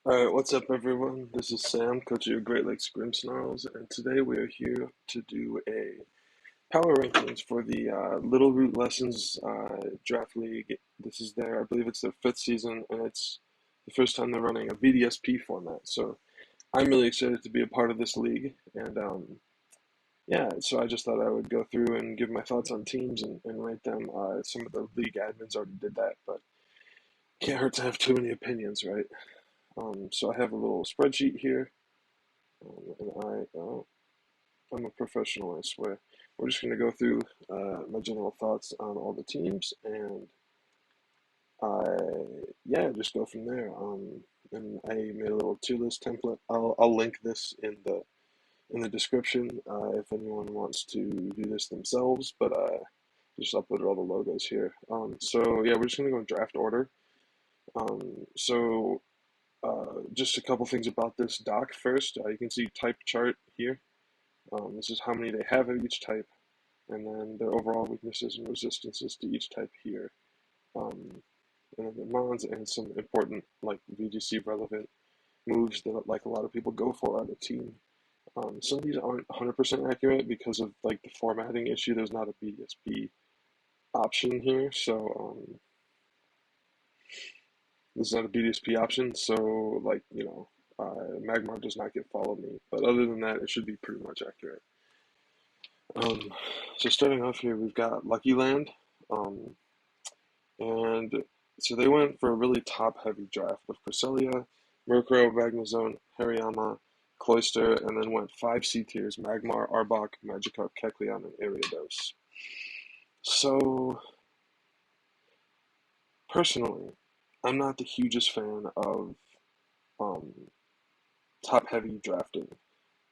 Alright, what's up everyone? This is Sam, coach of your Great Lakes Snarls, and today we are here to do a power rankings for the Little Root Lessons Draft League. This is I believe it's their fifth season, and it's the first time they're running a VDSP format. So I'm really excited to be a part of this league, and yeah, so I just thought I would go through and give my thoughts on teams and rank them. Some of the league admins already did that, but can't hurt to have too many opinions, right? So I have a little spreadsheet here. I'm a professional, I swear. We're just going to go through my general thoughts on all the teams, and I, yeah, just go from there. And I made a little tier list template. I'll link this in the description if anyone wants to do this themselves. But just uploaded all the logos here. So yeah, we're just going to go in draft order. So just a couple things about this doc first. You can see type chart here. This is how many they have of each type, and then their overall weaknesses and resistances to each type here. Um, and then the mons and some important like VGC relevant moves that like a lot of people go for on a team. Some of these aren't 100% accurate because of like the formatting issue. There's not a BSP option here, so this is not a BDSP option. So like Magmar does not get follow me, but other than that, it should be pretty much accurate. Um, so starting off here, we've got Lucky Land, um, and so they went for a really top-heavy draft with Cresselia, Murkrow, Magnezone, Hariyama, Cloyster, and then went five C tiers: Magmar, Arbok, Magikarp, Kecleon, and Ariados. So personally, I'm not the hugest fan of um, top-heavy drafting,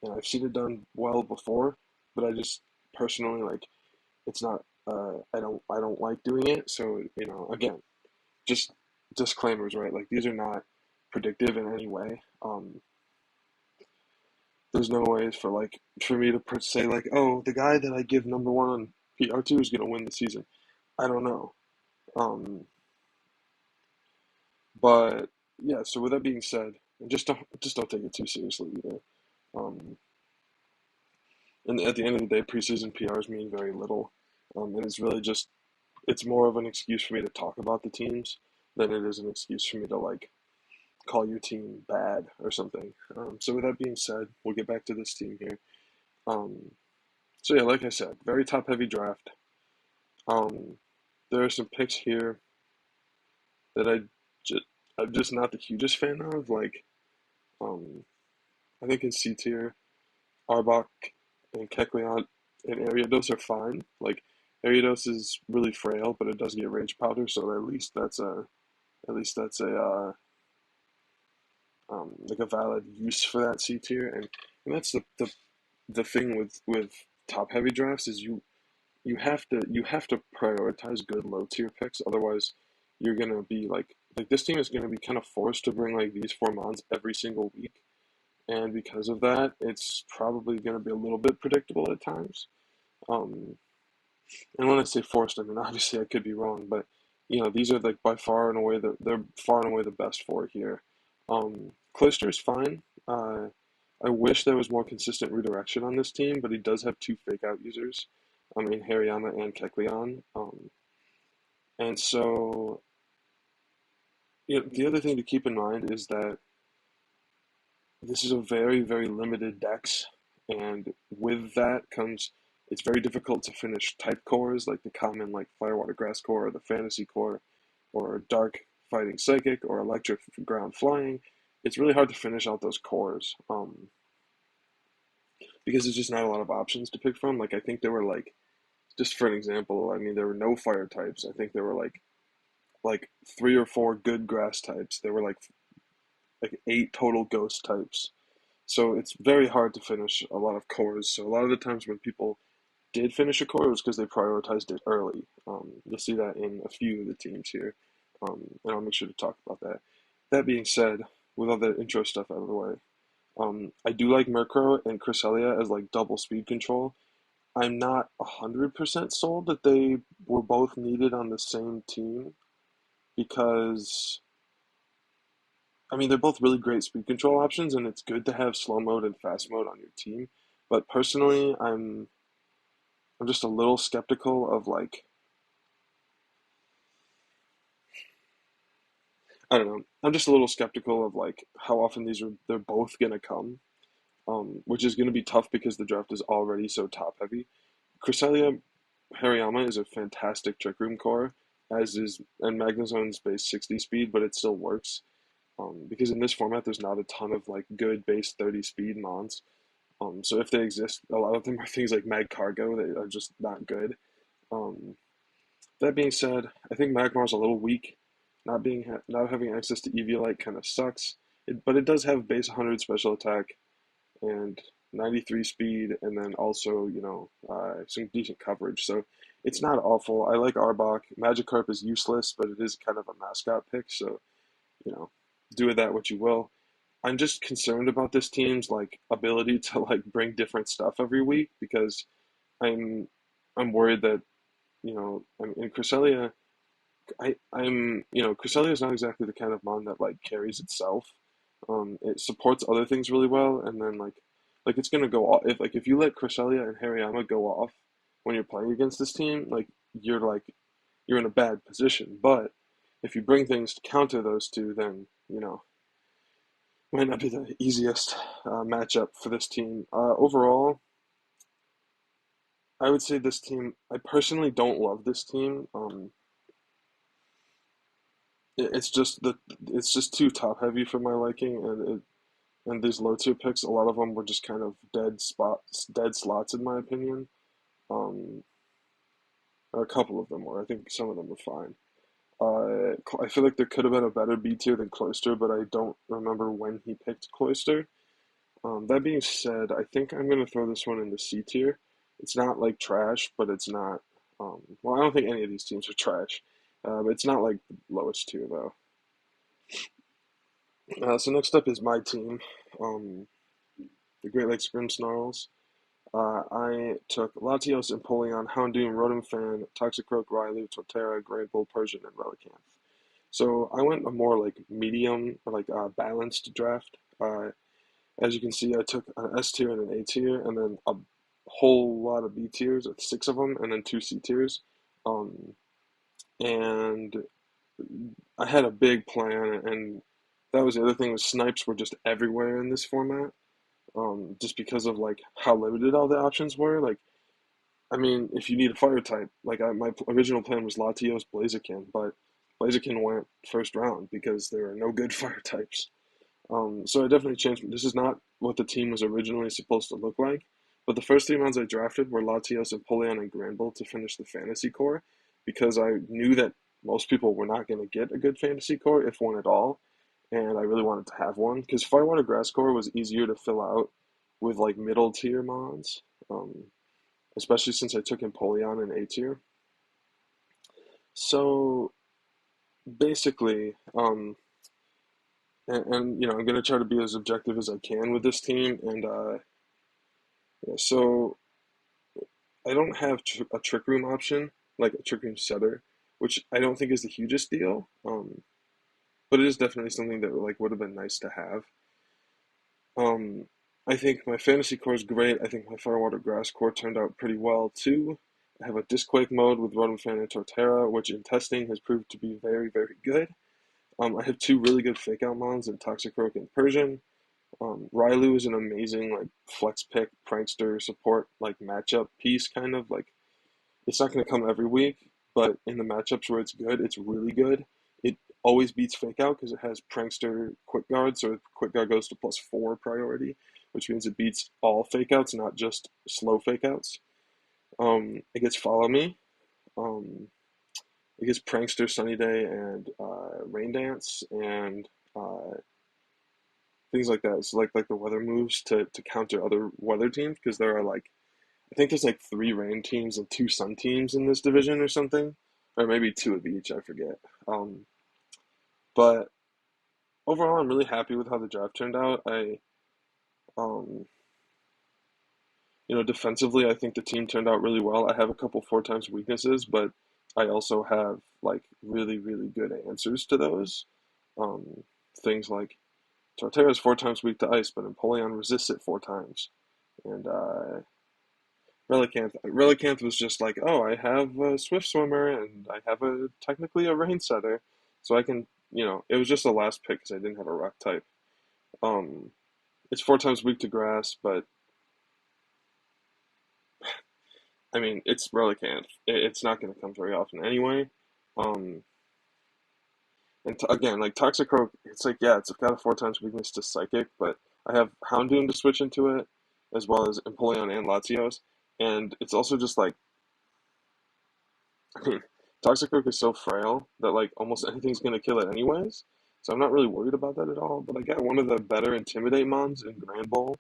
and I've seen it done well before, but I just personally like it's not. I don't like doing it. So again, just disclaimers, right? Like these are not predictive in any way. There's no ways for me to say like, oh, the guy that I give number one on PR2 is gonna win the season. I don't know. Um, but yeah. So with that being said, and just don't take it too seriously either. Um, and at the end of the day, preseason PRs mean very little. And it's really just it's more of an excuse for me to talk about the teams than it is an excuse for me to like call your team bad or something. So with that being said, we'll get back to this team here. Um, so yeah, like I said, very top heavy draft. Um, there are some picks here that just I'm just not the hugest fan of. Like um, I think in C tier, Arbok and Kecleon and Ariados are fine. Like Ariados is really frail, but it does get Rage Powder, so at least that's a like a valid use for that C tier, and that's the thing with top heavy drafts is you have to prioritize good low tier picks. Otherwise, you're gonna be like this team is gonna be kind of forced to bring like these four mons every single week, and because of that, it's probably gonna be a little bit predictable at times. Um, and when I say forced, I mean obviously I could be wrong, but these are like by far and away they're far and away the best four here. Cloister is fine. I wish there was more consistent redirection on this team, but he does have two fake out users, in Hariyama and Kecleon. And so the other thing to keep in mind is that this is a very, very limited dex, and with that comes it's very difficult to finish type cores like the common like Firewater Grass core or the Fantasy core or Dark Fighting Psychic or Electric Ground Flying. It's really hard to finish out those cores because there's just not a lot of options to pick from. Like I think there were like just for an example, I mean there were no fire types. I think there were like three or four good grass types. There were like eight total ghost types. So it's very hard to finish a lot of cores. So a lot of the times when people did finish a core, it was because they prioritized it early. You'll see that in a few of the teams here, and I'll make sure to talk about that. That being said, with all the intro stuff out of the way, I do like Murkrow and Cresselia as like double speed control. I'm not 100% sold that they were both needed on the same team because I mean, they're both really great speed control options, and it's good to have slow mode and fast mode on your team. But personally, I'm just a little skeptical of like I don't know. I'm just a little skeptical of like how often they're both gonna come, which is gonna be tough because the draft is already so top heavy. Cresselia Hariyama is a fantastic Trick Room core, as is and Magnezone's base 60 speed, but it still works. Because in this format, there's not a ton of like good base 30 speed mons. So if they exist, a lot of them are things like Mag Cargo that are just not good. Um, that being said, I think Magmar's a little weak. Not having access to Eviolite kind of sucks. But it does have base 100 special attack and 93 speed, and then also some decent coverage. So it's not awful. I like Arbok. Magikarp is useless, but it is kind of a mascot pick. So you know, do with that what you will. I'm just concerned about this team's like ability to like bring different stuff every week because I'm I'm worried that in Cresselia Cresselia is not exactly the kind of mon that like carries itself. It supports other things really well, and then like it's gonna go off if you let Cresselia and Hariyama go off when you're playing against this team, like you're in a bad position. But if you bring things to counter those two, then might not be the easiest matchup for this team. Overall, I would say this team. I personally don't love this team. It's just it's just too top heavy for my liking, and these low tier picks, a lot of them were just kind of dead slots in my opinion. Um, a couple of them were. I think some of them were fine. I feel like there could have been a better B tier than Cloyster, but I don't remember when he picked Cloyster. That being said, I think I'm gonna throw this one in the C tier. It's not like trash, but it's not. Well, I don't think any of these teams are trash. But it's not like the lowest tier though. So next up is my team, um, the Great Lakes Grimmsnarls. I took Latios, Empoleon, Houndoom, Rotom, Toxicroak, Railu, Torterra, Great Bull, Persian, and Relicanth. So I went a more like medium, like balanced draft. As you can see, I took an S tier and an A tier, and then a whole lot of B tiers, like six of them, and then two C tiers. Um, and I had a big plan, and that was the other thing was snipes were just everywhere in this format. Just because of like how limited all the options were. Like, I mean, if you need a fire type, my original plan was Latios Blaziken, but Blaziken went first round because there are no good fire types. So I definitely changed. This is not what the team was originally supposed to look like, but the first three rounds I drafted were Latios, Empoleon, and Granbull to finish the fantasy core because I knew that most people were not going to get a good fantasy core, if one at all, and I really wanted to have one because Firewater Grass core was easier to fill out with like middle tier mons, um, especially since I took Empoleon in A tier. So basically, I'm gonna try to be as objective as I can with this team, and yeah, so I don't have a trick room option like a trick room setter, which I don't think is the hugest deal. But it is definitely something that like would have been nice to have. Um, I think my fantasy core is great. I think my Firewater Grass core turned out pretty well too. I have a Disquake mode with Rotom and Torterra, which in testing has proved to be very, very good. I have two really good fake out mons in Toxicroak and Persian. Railu is an amazing like flex pick prankster support like matchup piece kind of like it's not going to come every week, but in the matchups where it's good, it's really good. It always beats fake out because it has prankster quick guard, so quick guard goes to +4 priority, which means it beats all fake outs, not just slow fake outs. It gets follow me. Um, it gets prankster sunny day and rain dance and uh, things like that. So like the weather moves to counter other weather teams because there are like I think there's like three rain teams and two sun teams in this division or something, or maybe two of each. I forget. Um, but overall, I'm really happy with how the draft turned out. Um, defensively, I think the team turned out really well. I have a couple four times weaknesses, but I also have like really, really good answers to those. Um, things like Torterra is 4 times weak to ice, but Empoleon resists it 4 times. And Relicanth was just like, oh, I have a Swift Swimmer and I have a technically a Rain Setter, so I can, it was just a last pick because I didn't have a Rock type. Um, it's 4 times weak to Grass, but I mean, it's Relicanth. It's not going to come very often anyway. Um, and again, like Toxicroak, it's like, yeah, it's got a 4 times weakness to Psychic, but I have Houndoom to switch into it, as well as Empoleon and Latios. And it's also just like, I mean, Toxicroak is so frail that like almost anything's gonna kill it anyways. So I'm not really worried about that at all. But I got one of the better Intimidate mons in Grand Bowl.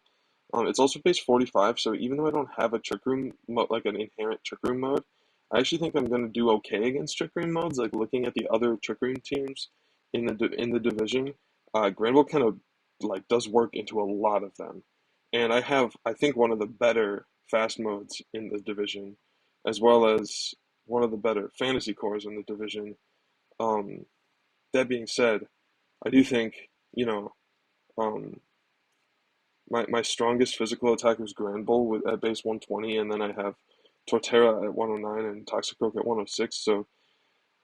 It's also base 45, so even though I don't have a Trick Room like an inherent Trick Room mode, I actually think I'm gonna do okay against Trick Room modes. Like looking at the other Trick Room teams in the division, Grand Bowl kind of like does work into a lot of them, and I have I think one of the better fast modes in the division, as well as one of the better fantasy cores in the division. Um, that being said, I do think um, my strongest physical attack was Grand Bull at base 120, and then I have Torterra at 109 and Toxicroak at 106. So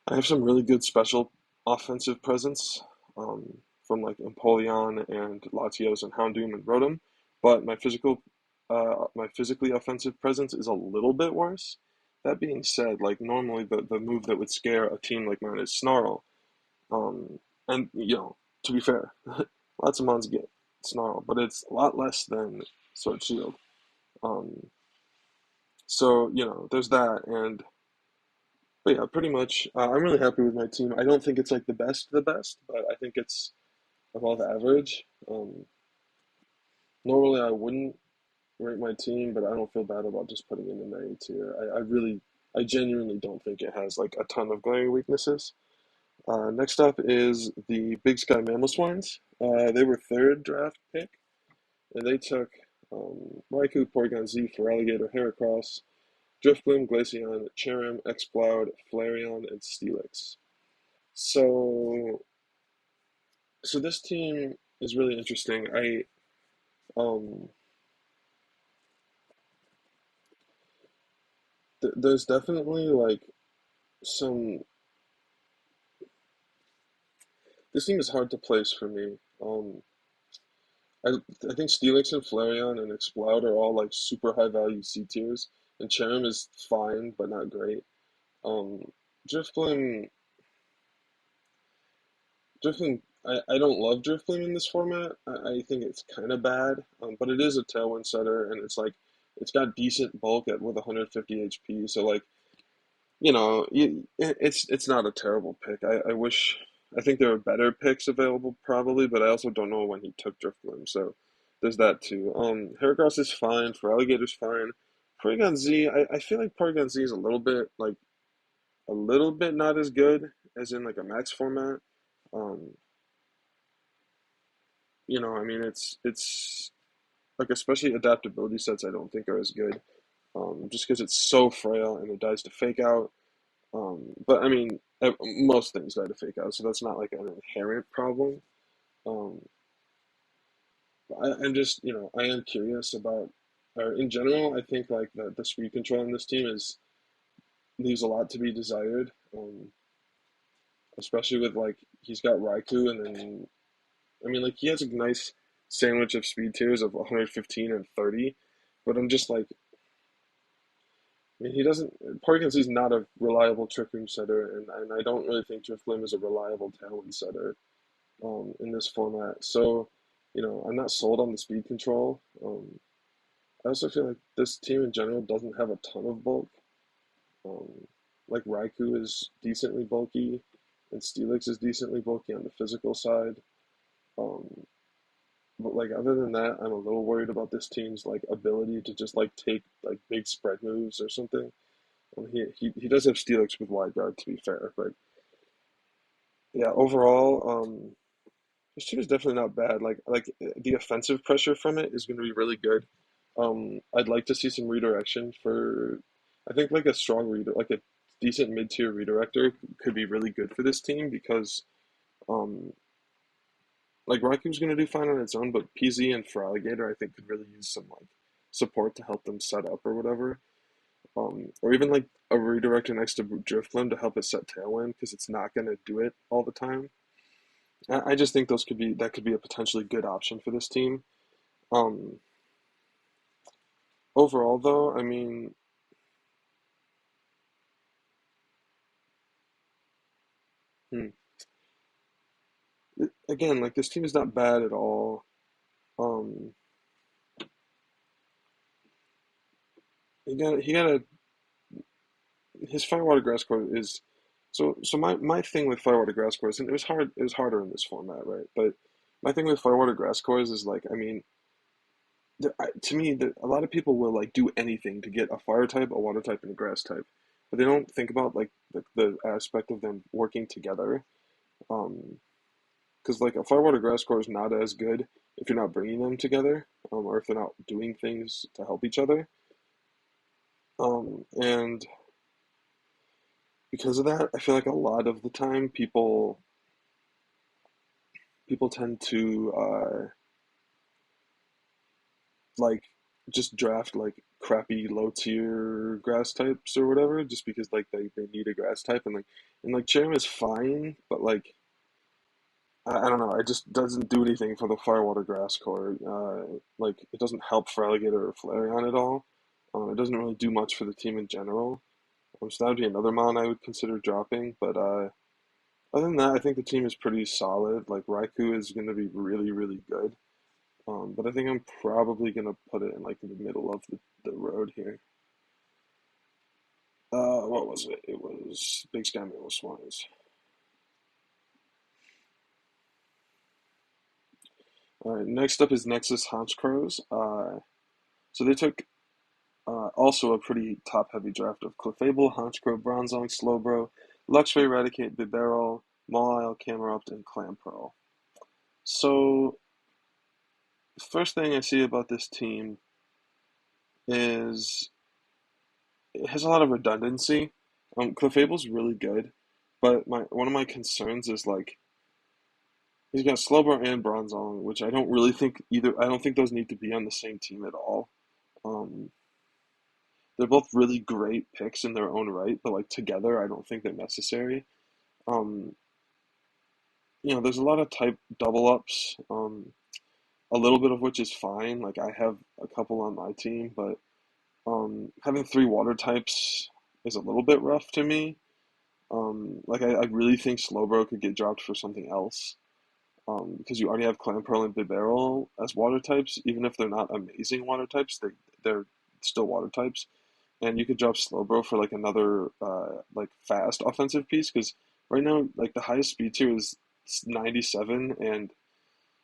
I have some really good special offensive presence from like Empoleon and Latios and Houndoom and Rotom, but my physically offensive presence is a little bit worse. That being said, like normally the move that would scare a team like mine is Snarl. Um, and to be fair, lots of mons get Snarl, but it's a lot less than Sword Shield. Um, so there's that, and but yeah, pretty much, I'm really happy with my team. I don't think it's like the best, but I think it's above average. Normally I wouldn't rate my team, but I don't feel bad about just putting it in the A tier. I genuinely don't think it has like a ton of glaring weaknesses. Next up is the Big Sky Mammal Swines. They were third draft pick, and they took Raikou, Porygon Z, Feraligatr, Heracross, Drifblim, Glaceon, Cherrim, Exploud, Flareon, and Steelix. So, so this team is really interesting. Um, there's definitely like some. This team is hard to place for me. I I think Steelix and Flareon and Exploud are all like super high value C tiers, and Cherrim is fine but not great. Um, Drifblim, I don't love Drifblim in this format. I think it's kind of bad, but it is a Tailwind setter, and it's got decent bulk with 150 HP. So like it's not a terrible pick. I think there are better picks available probably, but I also don't know when he took Drifblim, so there's that too. Heracross is fine. For Alligator's fine. Porygon Z, I feel like Porygon Z is a little bit not as good as in like a max format. Um, I mean it's like especially adaptability sets I don't think are as good. Just because it's so frail and it dies to fake out. But I mean, most things die to fake out, so that's not like an inherent problem. Um, I'm just, I am curious about, or in general, I think like the speed control on this team is leaves a lot to be desired. Especially with like he's got Raikou, and then I mean like he has a nice sandwich of speed tiers of 115 and 30, but I'm just like, I mean, he doesn't. Parkins is not a reliable trick room setter, and I don't really think Drifblim is a reliable Tailwind setter in this format. So, I'm not sold on the speed control. I also feel like this team in general doesn't have a ton of bulk. Um, like Raikou is decently bulky, and Steelix is decently bulky on the physical side. Um, but like other than that, I'm a little worried about this team's like ability to just like take like big spread moves or something. He does have Steelix with wide guard to be fair, but yeah, overall, this team is definitely not bad. Like the offensive pressure from it is going to be really good. I'd like to see some redirection for. I think like a strong reader, like a decent mid-tier redirector could be really good for this team because um like Raiku's gonna do fine on its own, but PZ and Feraligatr I think could really use some like support to help them set up or whatever. Or even like a redirector next to Drifblim to help it set Tailwind because it's not gonna do it all the time. I just think those could be that could be a potentially good option for this team. Um, Overall though, I mean, hmm, again, like this team is not bad at all. Um, he got a his Firewater Grass Court is so my thing with Firewater Grass Cores, and it was harder in this format, right? But my thing with Firewater Grass Cores is like, I mean, to me, a lot of people will like do anything to get a fire type, a water type, and a grass type, but they don't think about like the aspect of them working together. Um, because like a Firewater Grass Core is not as good if you're not bringing them together, or if they're not doing things to help each other. And because of that, I feel like a lot of the time people tend to like just draft like crappy low tier grass types or whatever just because like they need a grass type and like Cherrim is fine but like I don't know it just doesn't do anything for the firewater grass core like it doesn't help for alligator or flareon at all. It doesn't really do much for the team in general. So that would be another mon I would consider dropping but other than that I think the team is pretty solid. Like Raikou is going to be really good. But I think I'm probably gonna put it in like the middle of the road here. What was it? It was Big Sky Middle Swans. All right, next up is Nexus Honchkrows. So they took also a pretty top-heavy draft of Clefable, Honchkrow, Bronzong, Slowbro, Luxray, Eradicate, Bibarel, Mawile, Camerupt, and Clamperl. So first thing I see about this team is it has a lot of redundancy. Clefable's really good, but my one of my concerns is like he's got Slowbro and Bronzong, which I don't really think either. I don't think those need to be on the same team at all. Um, they're both really great picks in their own right, but like together, I don't think they're necessary. Um, there's a lot of type double ups. A little bit of which is fine. Like I have a couple on my team, but having three water types is a little bit rough to me. Like I really think Slowbro could get dropped for something else. Because you already have Clamperl and Bibarel as water types, even if they're not amazing water types, they're still water types. And you could drop Slowbro for like another like fast offensive piece because right now like the highest speed tier is 97, and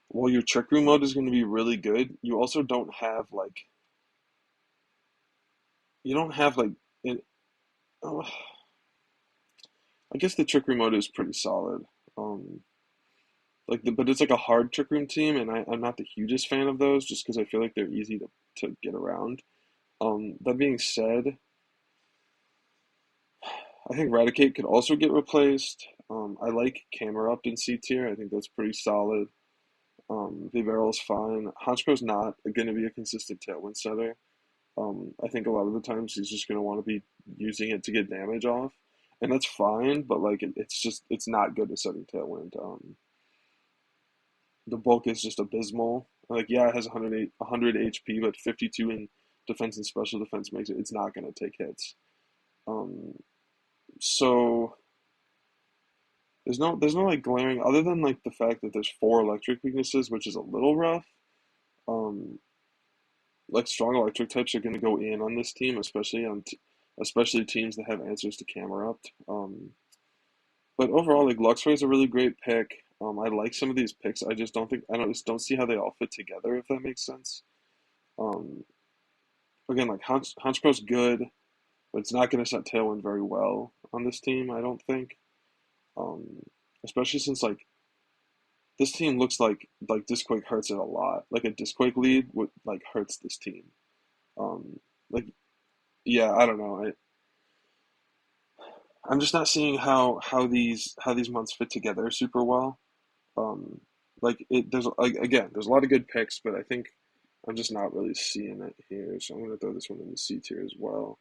while your Trick Room mode is going to be really good, you also don't have like you don't have like it, oh, I guess the Trick Room mode is pretty solid. Um, but it's like a hard trick room team, and I'm not the hugest fan of those just because I feel like they're easy to get around. That being said, I think Raticate could also get replaced. I like Camerupt in C tier. I think that's pretty solid. Viveral's fine. Honchko's not going to be a consistent tailwind setter. I think a lot of the times he's just going to want to be using it to get damage off, and that's fine. But like it's not good at setting tailwind. The bulk is just abysmal. Like, yeah, it has 100 HP, but 52 in defense and special defense makes it's not going to take hits. Um, so there's no like glaring other than like the fact that there's four electric weaknesses, which is a little rough. Um, like strong electric types are going to go in on this team, especially teams that have answers to Camerupt. But overall, like Luxray is a really great pick. I like some of these picks. I just don't see how they all fit together, if that makes sense. Um, Again, like Honchko's good, but it's not going to set Tailwind very well on this team, I don't think. Um, Especially since like this team looks like Disquake hurts it a lot. Like a Disquake lead would like hurts this team. Um, like yeah, I don't know. I'm just not seeing how these months fit together super well. Um, like it. There's like again, there's a lot of good picks, but I think I'm just not really seeing it here. So I'm gonna throw this one in the C tier as well.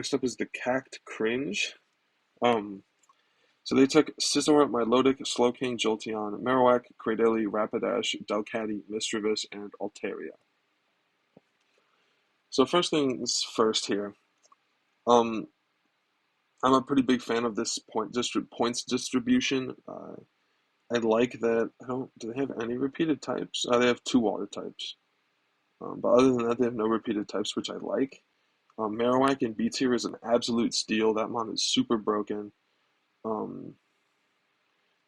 Next up is the Cact Cringe. Um, so they took Scizor, Milotic, Slowking, Jolteon, Marowak, Cradily, Rapidash, Delcatty, Misdreavus, and Altaria. So first things first here. Um, I'm a pretty big fan of this points distribution. I like that. I don't. Do they have any repeated types? They have two water types. But other than that, they have no repeated types, which I like. Marowak in B tier is an absolute steal. That mon is super broken. Um,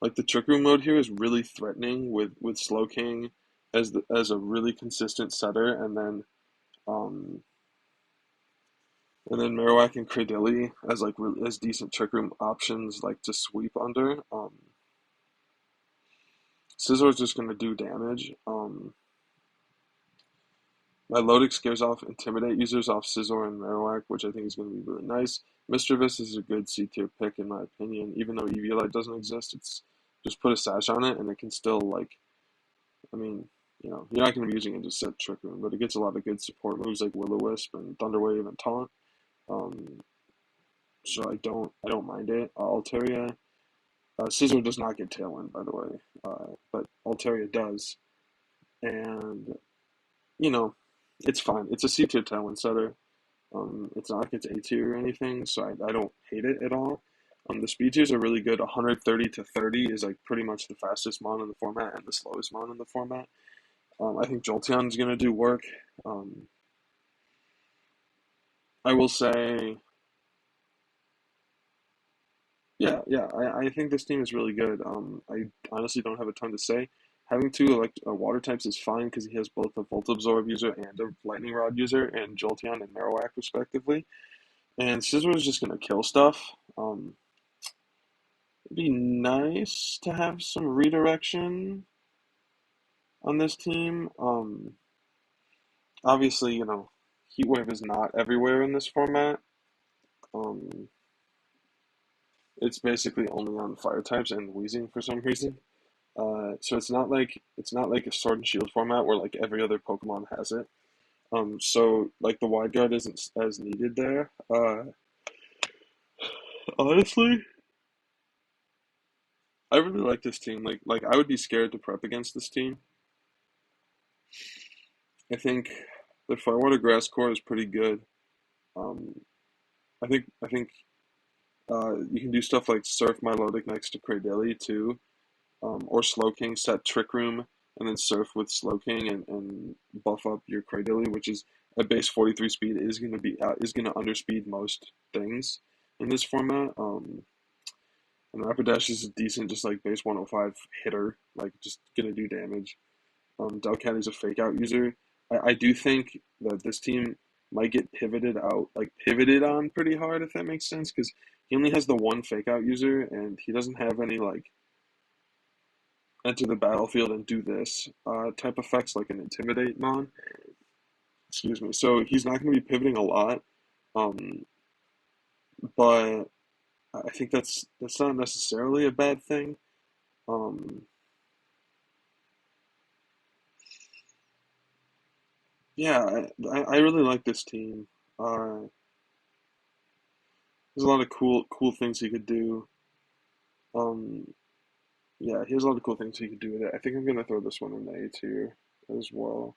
like the Trick Room mode here is really threatening with Slowking as a really consistent setter, um, and then Marowak and Cradily as like as decent Trick Room options like to sweep under. Scizor is just gonna do damage. Milotic scares off Intimidate users off Scizor and Marowak, which I think is going to be really nice. Mischievous is a good C tier pick in my opinion. Even though Eviolite doesn't exist, it's just put a sash on it and it can still like, I mean, you're not going to be using it to set Trick Room, but it gets a lot of good support moves like Will-O-Wisp and Thunder Wave and Taunt. Um, so I don't mind it. Altaria, Scizor does not get Tailwind, by the way, but Altaria does, and you know, it's fine. It's a C tier Tailwind setter. It's not like it's A tier or anything, so I don't hate it at all. The speed tiers are really good. 130 to 30 is like pretty much the fastest mon in the format and the slowest mon in the format. I think Jolteon is gonna do work. Um, I will say, yeah, I think this team is really good. I honestly don't have a ton to say. Having two water types is fine because he has both a Volt Absorb user and a Lightning Rod user, and Jolteon and Marowak respectively. And Scizor is just gonna kill stuff. It'd be nice to have some redirection on this team. Obviously, Heatwave is not everywhere in this format. Um, it's basically only on fire types and Wheezing for some reason. So it's not like a Sword and Shield format where like every other Pokemon has it. So like the Wide Guard isn't as needed there. Honestly, I really like this team. Like I would be scared to prep against this team. I think the Firewater Grass core is pretty good. Um, I think you can do stuff like Surf Milotic next to Cradily too, or Slowking set Trick Room and then Surf with Slowking and buff up your Cradily, which is a base 43 speed is gonna underspeed most things in this format. And Rapidash is a decent, just like base 105 hitter, like just gonna do damage. Delcat is a fake out user. I do think that this team might get pivoted on pretty hard, if that makes sense, because he only has the one fake out user and he doesn't have any like enter the battlefield and do this type effects like an intimidate mon. Excuse me. So he's not going to be pivoting a lot, um, but I think that's not necessarily a bad thing. Um, yeah, I really like this team. Uh, there's a lot of cool things he could do. Um, yeah, he has a lot of cool things he could do with it. I think I'm gonna throw this one in the A tier as well.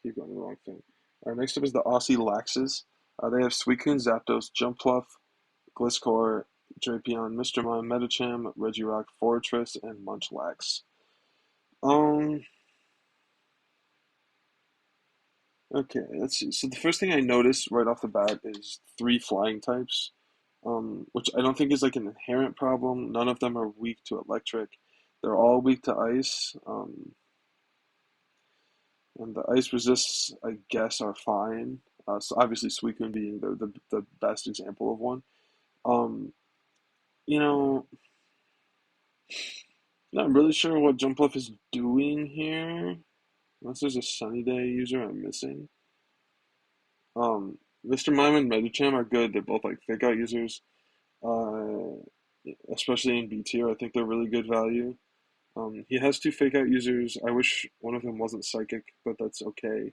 Keep going the wrong thing. All right, next up is the Aussie Laxes. They have Suicune, Zapdos, Jumpluff, Gliscor, Drapion, Mr. Mime, Medicham, Regirock, Fortress, and Munchlax. Um, okay, let's see. So the first thing I noticed right off the bat is three flying types, which I don't think is like an inherent problem. None of them are weak to electric. They're all weak to ice. And the ice resists, I guess, are fine. So obviously, Suicune being the best example of one. Um, you know, not really sure what Jumpluff is doing here. Unless there's a Sunny Day user I'm missing. Mr. Mime and Medicham are good. They're both like fake out users. Uh, especially in B tier. I think they're really good value. He has two fake out users. I wish one of them wasn't psychic, but that's okay.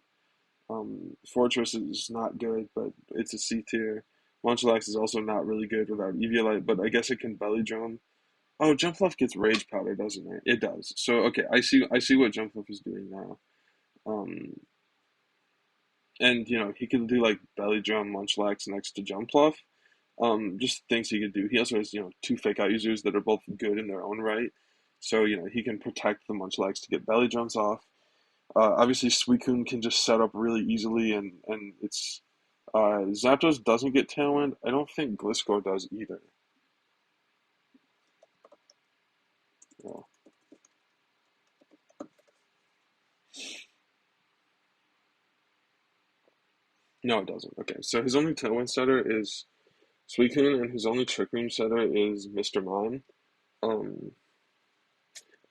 Fortress is not good, but it's a C tier. Munchlax is also not really good without Eviolite, but I guess it can belly drum. Oh, Jumpluff gets Rage Powder, doesn't it? It does. So okay, I see what Jumpluff is doing now. Um, and he could do like belly drum Munchlax next to Jumpluff. Just things he could do. He also has two fake out users that are both good in their own right. So he can protect the Munchlax to get belly drums off. Obviously, Suicune can just set up really easily, and it's Zapdos doesn't get Tailwind. I don't think Gliscor does either. Well, no, it doesn't. Okay, so his only Tailwind setter is Suicune, and his only Trick Room setter is Mr. Mime. Um,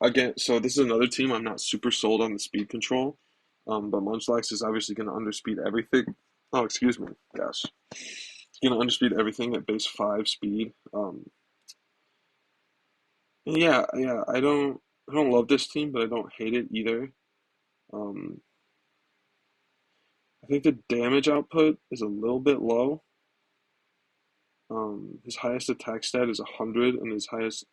Again, so this is another team I'm not super sold on the speed control, but Munchlax is obviously going to underspeed everything. Oh, excuse me, gosh, he's going to underspeed everything at base 5 speed. Yeah, yeah, I don't love this team, but I don't hate it either. Um, I think the damage output is a little bit low. His highest attack stat is 100, and his highest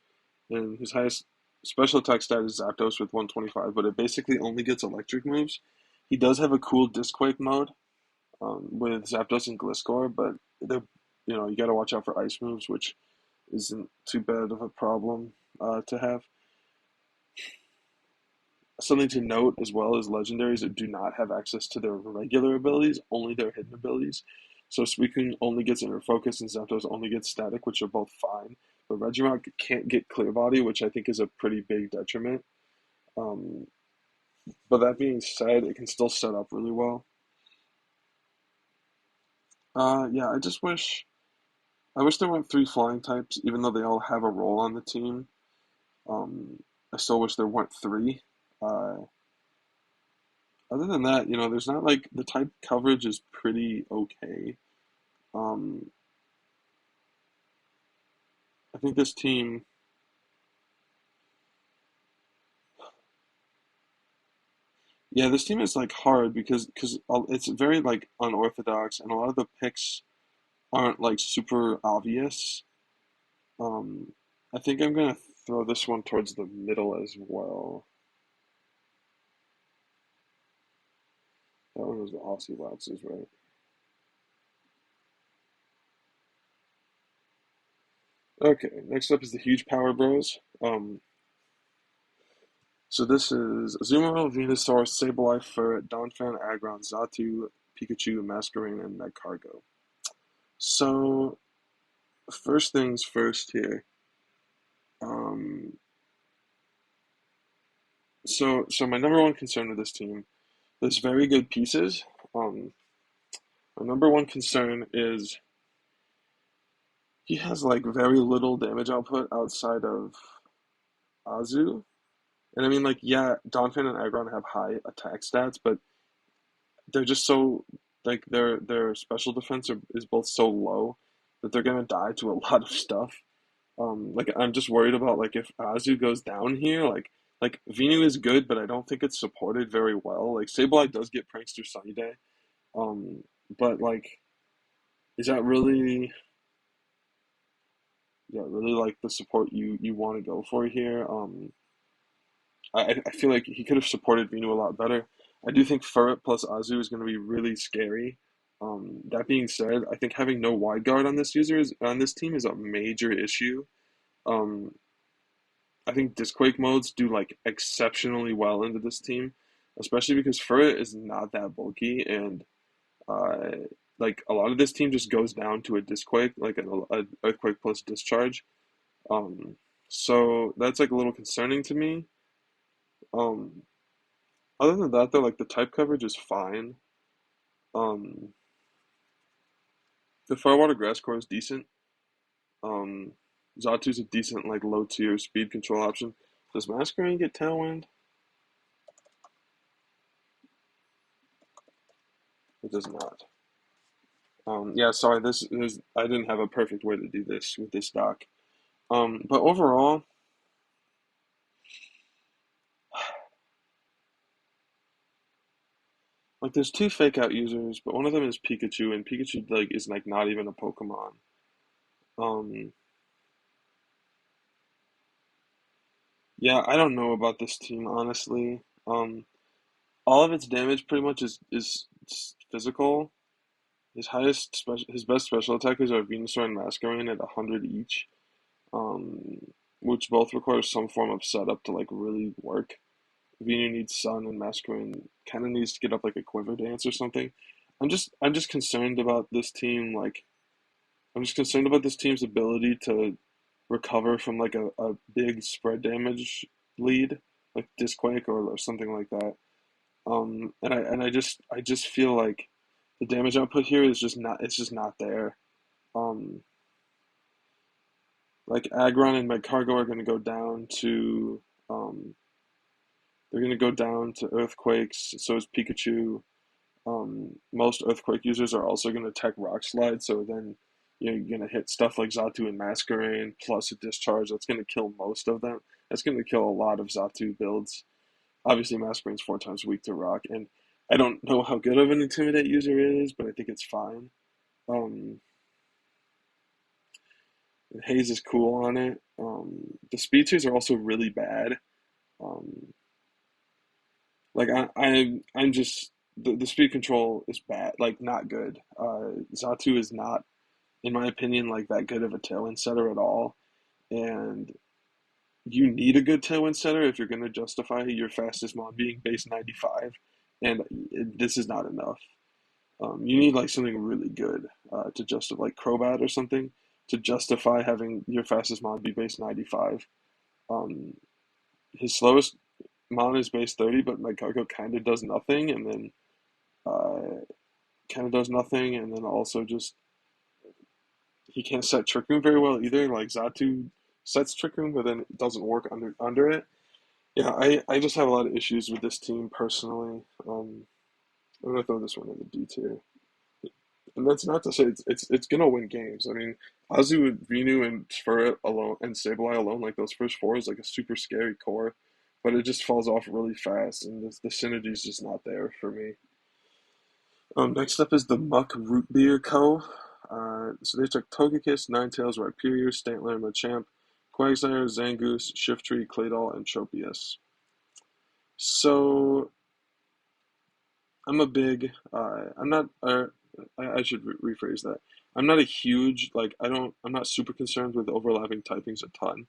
special attack stat is Zapdos with 125, but it basically only gets electric moves. He does have a cool Disquake mode with Zapdos and Gliscor, but you got to watch out for ice moves, which isn't too bad of a problem to have. Something to note as well is legendaries that do not have access to their regular abilities, only their hidden abilities. So Suicune only gets Inner Focus and Zapdos only gets Static, which are both fine. But Regirock can't get Clear Body, which I think is a pretty big detriment. Um, but that being said, it can still set up really well. Yeah, I wish there weren't three flying types, even though they all have a role on the team. Um, I still wish there weren't three. Uh, Other than that, there's not like the type coverage is pretty okay. Um, I think this team, yeah, this team is like hard because it's very like unorthodox, and a lot of the picks aren't like super obvious. Um, I think I'm gonna throw this one towards the middle as well. That one was the Aussie Laxes, right? Okay, next up is the Huge Power Bros. So this is Azumarill, Venusaur, Sableye, Furret, Donphan, Aggron, Xatu, Pikachu, Masquerain, and Magcargo. So first things first here. Um, so my number one concern with this team, there's very good pieces. Um, my number one concern is he has like very little damage output outside of Azu. And I mean like yeah, Donphan and Aggron have high attack stats, but they're just so like their special defense is both so low that they're gonna die to a lot of stuff. Like I'm just worried about like if Azu goes down here, like Venu is good, but I don't think it's supported very well. Like Sableye does get Prankster Sunny Day, um, but like is that really like the support you want to go for here? I feel like he could have supported Venu a lot better. I do think Furret plus Azu is going to be really scary. That being said, I think having no wide guard on this team is a major issue. Um, I think Disquake modes do like exceptionally well into this team, especially because Furret is not that bulky and uh, like a lot of this team just goes down to a Disquake, like a Earthquake plus Discharge. Um, so that's like a little concerning to me. Um, Other than that, though, like the type coverage is fine. Um, the Firewater Grass Core is decent. Um, Zatu's a decent like low tier speed control option. Does Masquerain get Tailwind? It does not. Yeah, sorry, this is I didn't have a perfect way to do this with this doc. But overall, like there's two fake out users, but one of them is Pikachu, and Pikachu like is like not even a Pokemon. Um, yeah, I don't know about this team honestly. All of its damage pretty much is physical. His best special attackers are Venusaur and Masquerain at 100 each, um, which both require some form of setup to like really work. Venu needs Sun and Masquerain kind of needs to get up like a Quiver Dance or something. I'm just concerned about this team. Like I'm just concerned about this team's ability to recover from like a big spread damage lead, like Disquake or something like that. I just feel like the damage output here is just not it's just not there. Um, like Aggron and Magcargo are going to go down to um, they're going to go down to Earthquakes. So is Pikachu. Most Earthquake users are also going to tech Rock Slide. So then you're going to hit stuff like Xatu and Masquerain plus a Discharge. That's going to kill most of them. That's going to kill a lot of Xatu builds. Obviously, Masquerain's 4 times weak to Rock, and I don't know how good of an Intimidate user it is, but I think it's fine. Um, Haze is cool on it. The speed tiers are also really bad. Um, I'm just the speed control is bad, like not good. Xatu is not, in my opinion, like that good of a tailwind setter at all. And you need a good tailwind setter if you're going to justify your fastest mod being base 95, and this is not enough. You need like something really good to justify, like Crobat or something, to justify having your fastest mod be base 95. Um, his slowest mon is base 30, but my cargo kind of does nothing, and then also just he can't set Trick Room very well either. Like Xatu sets Trick Room, but then it doesn't work under it. Yeah, I just have a lot of issues with this team personally. I'm gonna throw this one in the D tier. And that's not to say it's gonna win games. I mean, Azu, Venu, and Sphere alone and Sableye alone, like those first four is like a super scary core, but it just falls off really fast, and the synergy is just not there for me. Next up is the Muck Root Beer Co. So they took Togekiss, Ninetales, Rhyperior, Stantler, Machamp, Quagsire, Zangoose, Shiftry, Claydol, and Tropius. So I'm a big. I'm not. I should rephrase that. I'm not a huge like. I don't. I'm not super concerned with overlapping typings a ton,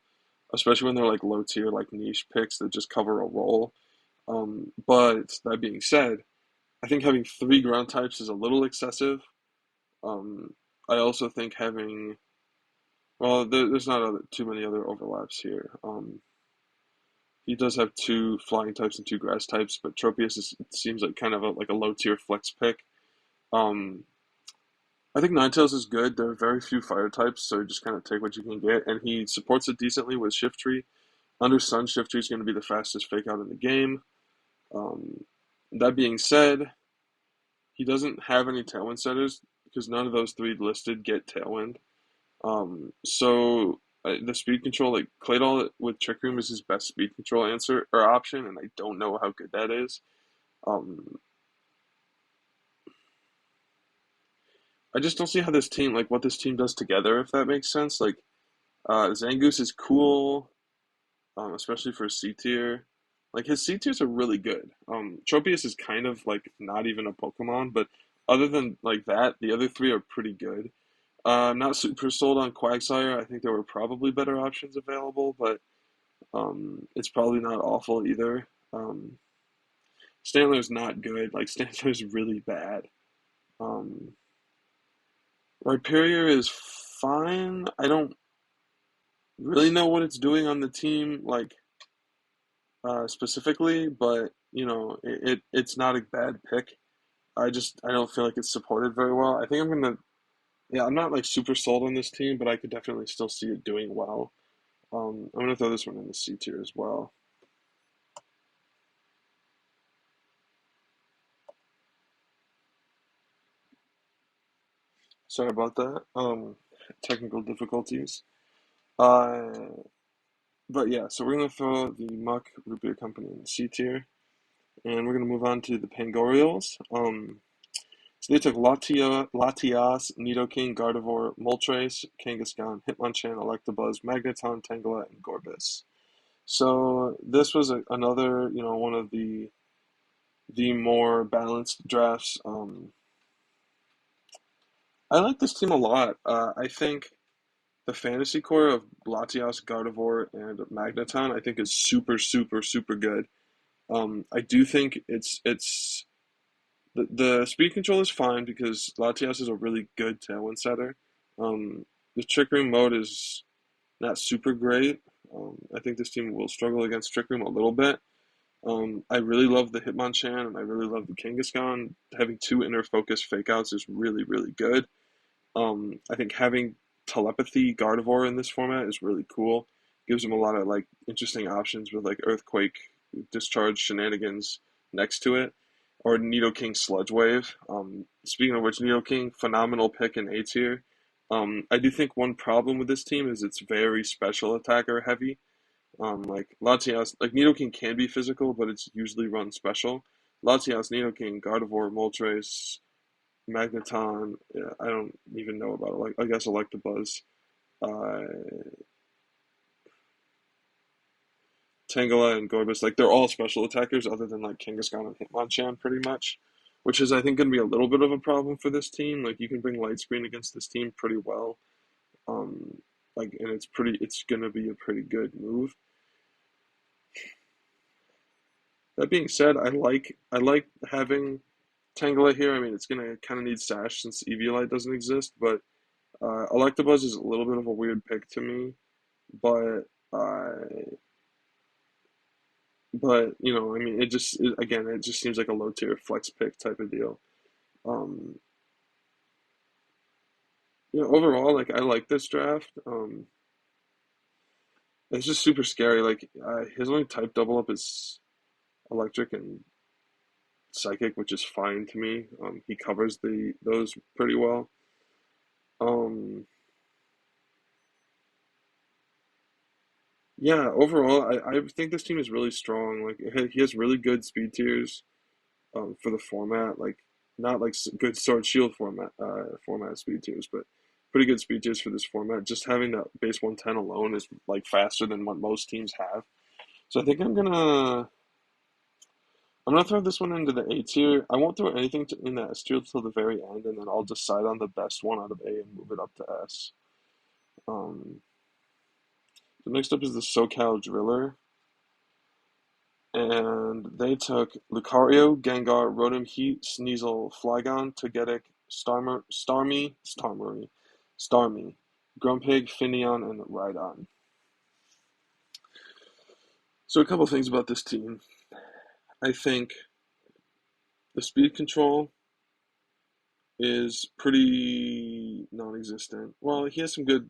especially when they're like low tier, like niche picks that just cover a role. But that being said, I think having three ground types is a little excessive. Um, I also think having well, there's not too many other overlaps here. He does have two flying types and two grass types, but Tropius seems like kind of like a low tier flex pick. Um, I think Ninetales is good. There are very few fire types, so just kind of take what you can get. And he supports it decently with Shiftry. Under Sun, Shiftry is going to be the fastest fake out in the game. Um, that being said, he doesn't have any Tailwind setters because none of those three listed get Tailwind. The speed control, like Claydol with Trick Room is his best speed control answer or option, and I don't know how good that is. Um, I just don't see how this team, like what this team does together, if that makes sense. Like Zangoose is cool, especially for C tier. Like his C tiers are really good. Tropius is kind of like not even a Pokemon, but other than like that, the other three are pretty good. I'm not super sold on Quagsire. I think there were probably better options available, but it's probably not awful either. Stantler's not good. Like Stantler's really bad. Um, Rhyperior is fine. I don't really know what it's doing on the team, like specifically, but it's not a bad pick. I don't feel like it's supported very well. I think I'm gonna yeah, I'm not like super sold on this team, but I could definitely still see it doing well. I'm gonna throw this one in the C tier as well. Sorry about that. Technical difficulties. Uh, but yeah, so we're gonna throw the Muck Root Beer Company in the C tier, and we're gonna move on to the Pangorials. So they took Latias, Nidoking, Gardevoir, Moltres, Kangaskhan, Hitmonchan, Electabuzz, Magneton, Tangela, and Gorbis. So this was another, one of the more balanced drafts. I like this team a lot. I think the fantasy core of Latias, Gardevoir, and Magneton, I think is super, super, super good. I do think it's the speed control is fine because Latias is a really good tailwind setter. The Trick Room mode is not super great. I think this team will struggle against Trick Room a little bit. I really love the Hitmonchan and I really love the Kangaskhan. Having two inner focus fake outs is really, really good. I think having telepathy Gardevoir in this format is really cool. Gives him a lot of like interesting options with like Earthquake, Discharge shenanigans next to it, or Nidoking Sludge Wave. Speaking of which, Nidoking phenomenal pick in A tier. I do think one problem with this team is it's very special attacker heavy. Like Latias, like Nidoking can be physical, but it's usually run special. Latias, Nidoking, Gardevoir, Moltres, Magneton. Yeah, I don't even know about it. Like I guess Electabuzz, uh, Tangela, and Gorbis. Like they're all special attackers, other than like Kangaskhan and Hitmonchan, pretty much. Which is, I think, going to be a little bit of a problem for this team. Like you can bring Light Screen against this team pretty well. Um, and it's going to be a pretty good move. That being said, I like having Tangela here. I mean, it's going to kind of need Sash since Eviolite doesn't exist, but Electabuzz is a little bit of a weird pick to me. But uh, I mean, again, it just seems like a low tier flex pick type of deal. Um, overall, like I like this draft. It's just super scary. Like his only type double up is electric and psychic, which is fine to me. He covers those pretty well. Um, yeah, overall, I think this team is really strong. Like he has really good speed tiers. For the format, like not like good sword shield format speed tiers, but pretty good speed tiers for this format. Just having that base 110 alone is like faster than what most teams have. So I think I'm gonna throw this one into the A tier. I won't throw anything in the S tier till the very end, and then I'll decide on the best one out of A and move it up to S. Um, the next up is the SoCal Driller. And they took Lucario, Gengar, Rotom Heat, Sneasel, Flygon, Togetic, Starmie, Grumpig, Finneon, and Rhydon. So a couple things about this team. I think the speed control is pretty non-existent. Well, he has some good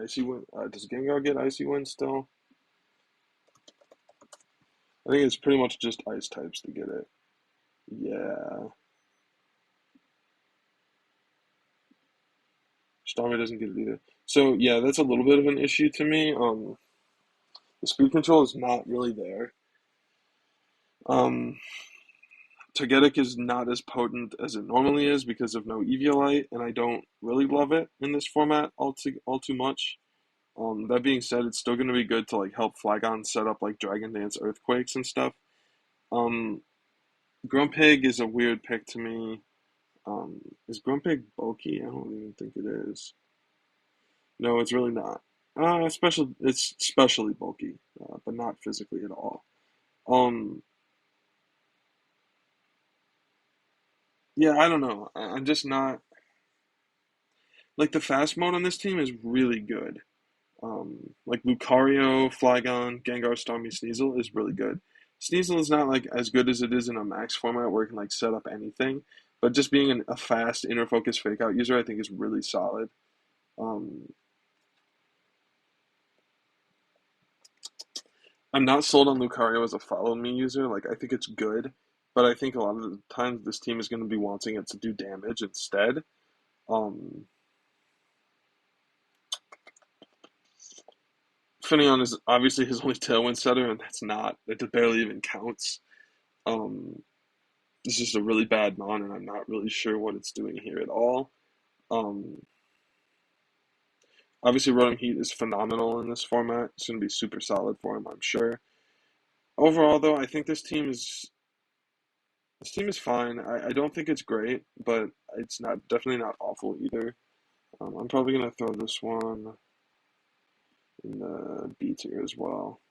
icy wind. Does Gengar get icy wind still? I think it's pretty much just ice types to get it. Yeah, Starmie doesn't get it either. So yeah, that's a little bit of an issue to me. The speed control is not really there. Um, Togetic is not as potent as it normally is because of no Eviolite, and I don't really love it in this format all too much. That being said, it's still going to be good to like help Flygon set up like Dragon Dance Earthquakes and stuff. Um, Grumpig is a weird pick to me. Is Grumpig bulky? I don't even think it is. No, it's really not. It's especially bulky, but not physically at all. Um, Yeah, I don't know. I'm just not like the fast mode on this team is really good. Like Lucario, Flygon, Gengar, Starmie, Sneasel is really good. Sneasel is not like as good as it is in a max format where it can like set up anything, but just being a fast inner focus fake out user, I think is really solid. Um, I'm not sold on Lucario as a follow me user. Like I think it's good, but I think a lot of the times this team is going to be wanting it to do damage instead. Um, Finion is obviously his only tailwind setter, and that's not, it barely even counts. Um, it's just a really bad non, and I'm not really sure what it's doing here at all. Um, Obviously, Rotom Heat is phenomenal in this format. It's going to be super solid for him, I'm sure. Overall, though, I think this team is fine. I don't think it's great, but it's not definitely not awful either. I'm probably gonna throw this one in the B tier as well.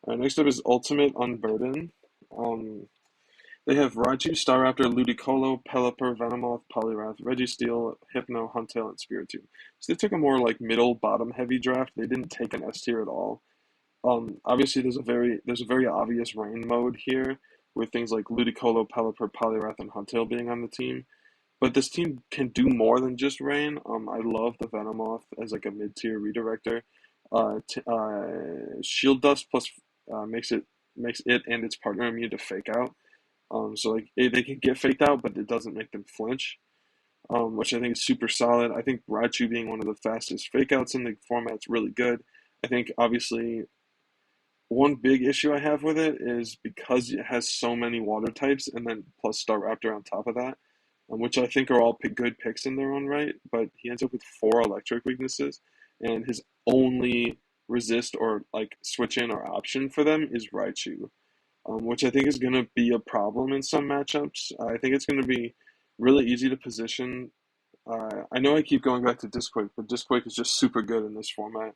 All right, next up is Ultimate Unburden. Um, they have Raichu, Staraptor, Ludicolo, Pelipper, Venomoth, Poliwrath, Registeel, Hypno, Huntail, and Spiritomb. So they took a more like middle bottom heavy draft. They didn't take an S tier at all. Obviously there's a very obvious rain mode here with things like Ludicolo, Pelipper, Poliwrath, and Huntail being on the team. But this team can do more than just rain. I love the Venomoth as like a mid-tier redirector. Shield Dust plus makes it and its partner immune to Fake Out. So like they can get faked out, but it doesn't make them flinch. Which I think is super solid. I think Raichu being one of the fastest fake outs in the format's really good. I think obviously one big issue I have with it is because it has so many water types and then plus Staraptor on top of that, which I think are all good picks in their own right, but he ends up with four electric weaknesses, and his only resist or like switch in or option for them is Raichu, which I think is going to be a problem in some matchups. I think it's going to be really easy to position. I know I keep going back to Disquake, but Disquake is just super good in this format.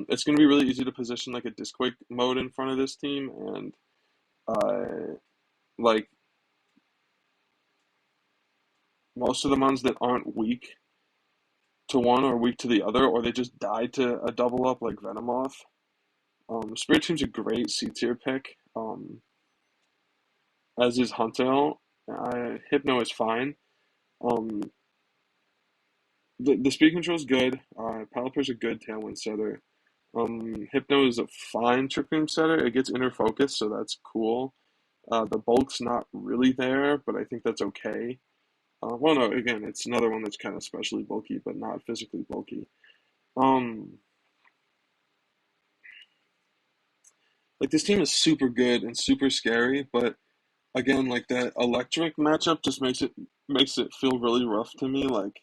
It's going to be really easy to position like a Disquake mode in front of this team, and like most of the ones that aren't weak to one or weak to the other, or they just die to a double up like Venomoth. Spirit Team's a great C tier pick, as is Huntail. Hypno is fine. Um, the speed control is good. Pelipper's a good Tailwind setter. Hypno is a fine Trick Room setter. It gets inner focus, so that's cool. The bulk's not really there, but I think that's okay. Well, no, again, it's another one that's kind of specially bulky, but not physically bulky. Um, like this team is super good and super scary, but again, like that electric matchup just makes it feel really rough to me. Like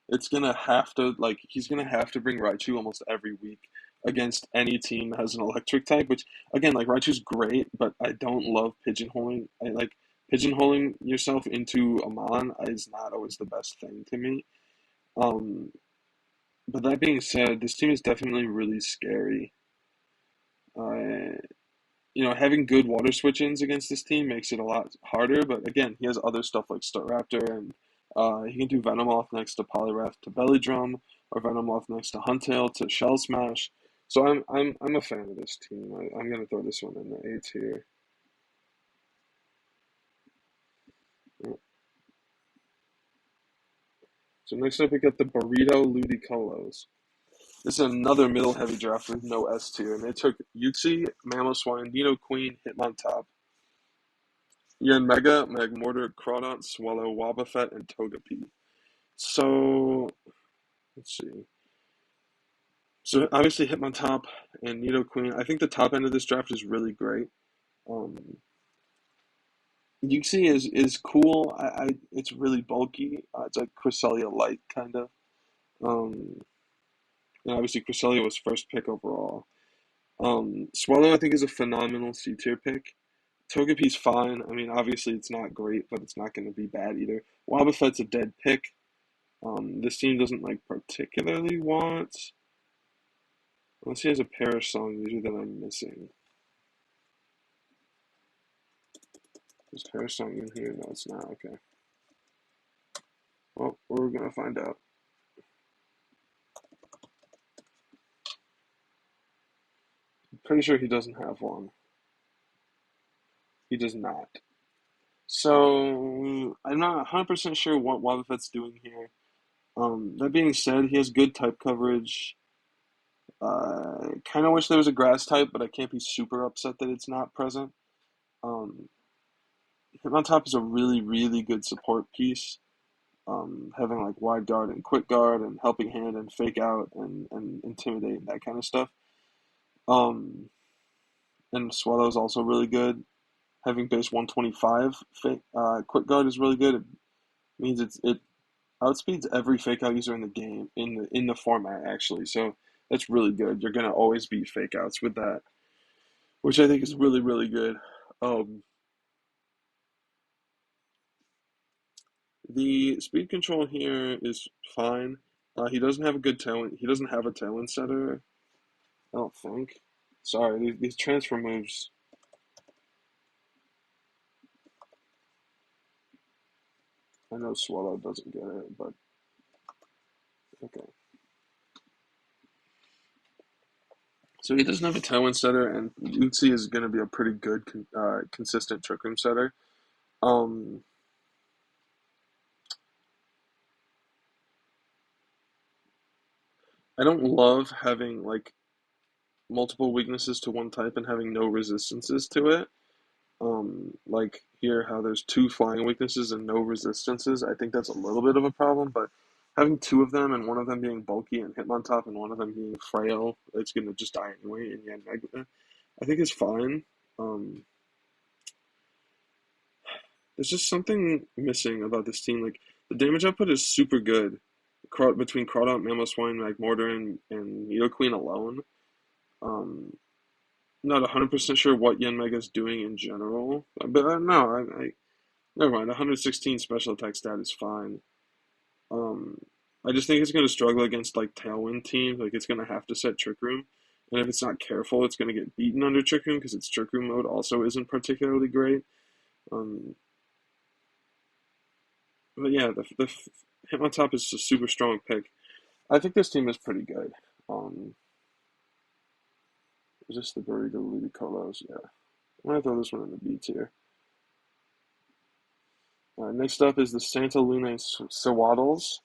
it's gonna have to like he's gonna have to bring Raichu almost every week against any team that has an electric type, which again, like Raichu's great, but I don't love pigeonholing. I like pigeonholing yourself into a mon is not always the best thing to me. Um, but that being said, this team is definitely really scary. Uh, Having good water switch-ins against this team makes it a lot harder. But again, he has other stuff like Staraptor, and he can do Venomoth next to Poliwrath to Belly Drum, or Venomoth next to Huntail to Shell Smash. So I'm a fan of this team. I'm gonna throw this one in the A tier. So next up we got the Burrito Ludicolos. This is another middle heavy draft with no S tier, and they took Uxie, Mamoswine, Nidoqueen, Hitmontop, Yanmega, Magmortar, Crawdont, Swallow, Wobbuffet, and Togepi. So let's see. So obviously Hitmontop and Nidoqueen. I think the top end of this draft is really great. Um, Uxie is cool. It's really bulky. It's like Cresselia light kind of. Um, and obviously Cresselia was first pick overall. Swallow I think is a phenomenal C tier pick. Togepi's fine. I mean, obviously it's not great, but it's not going to be bad either. Wobbuffet's a dead pick. This team doesn't like particularly want, unless he has a Parish Song user that I'm missing. Is Parish Song in here? No, it's not. Okay. Well, we're gonna find out. I'm pretty sure he doesn't have one. He does not. So I'm not 100% sure what Wobbuffet's doing here. That being said, he has good type coverage. Kind of wish there was a grass type, but I can't be super upset that it's not present. Um, Hitmontop is a really, really good support piece. having like wide guard and quick guard and helping hand and fake out and intimidate and that kind of stuff. Um, and Swallow is also really good. Having base 125 quick guard is really good. It means it outspeeds every fake out user in the game in the format actually. So that's really good. You're gonna always beat fake outs with that, which I think is really really good. Um, the speed control here is fine. He doesn't have a good talent. He doesn't have a talent setter. I don't think. Sorry, these transfer moves. I know Swallow doesn't get it, but okay. So he doesn't have a talent setter, and Utsi is going to be a pretty good, consistent trick room setter. Um, I don't love having like multiple weaknesses to one type and having no resistances to it. Like here, how there's two flying weaknesses and no resistances. I think that's a little bit of a problem, but having two of them and one of them being bulky and Hitmontop and one of them being frail, it's gonna just die anyway. And yeah, I think it's fine. Um, there's just something missing about this team. Like the damage output is super good. Between Crawdaunt, Mamoswine, Magmortar, and Nidoqueen alone. Um, Not 100% sure what Yanmega's doing in general, but no, never mind. 116 special attack stat is fine. Um, I just think it's going to struggle against like Tailwind teams. Like it's going to have to set Trick Room, and if it's not careful, it's going to get beaten under Trick Room because its Trick Room mode also isn't particularly great. Um, but yeah, the Hitmontop is a super strong pick. I think this team is pretty good. Um, is this the Burrito Ludicolo's? Yeah. I'm gonna throw this one in the B tier. Next up is the Santa Luna Sawaddles.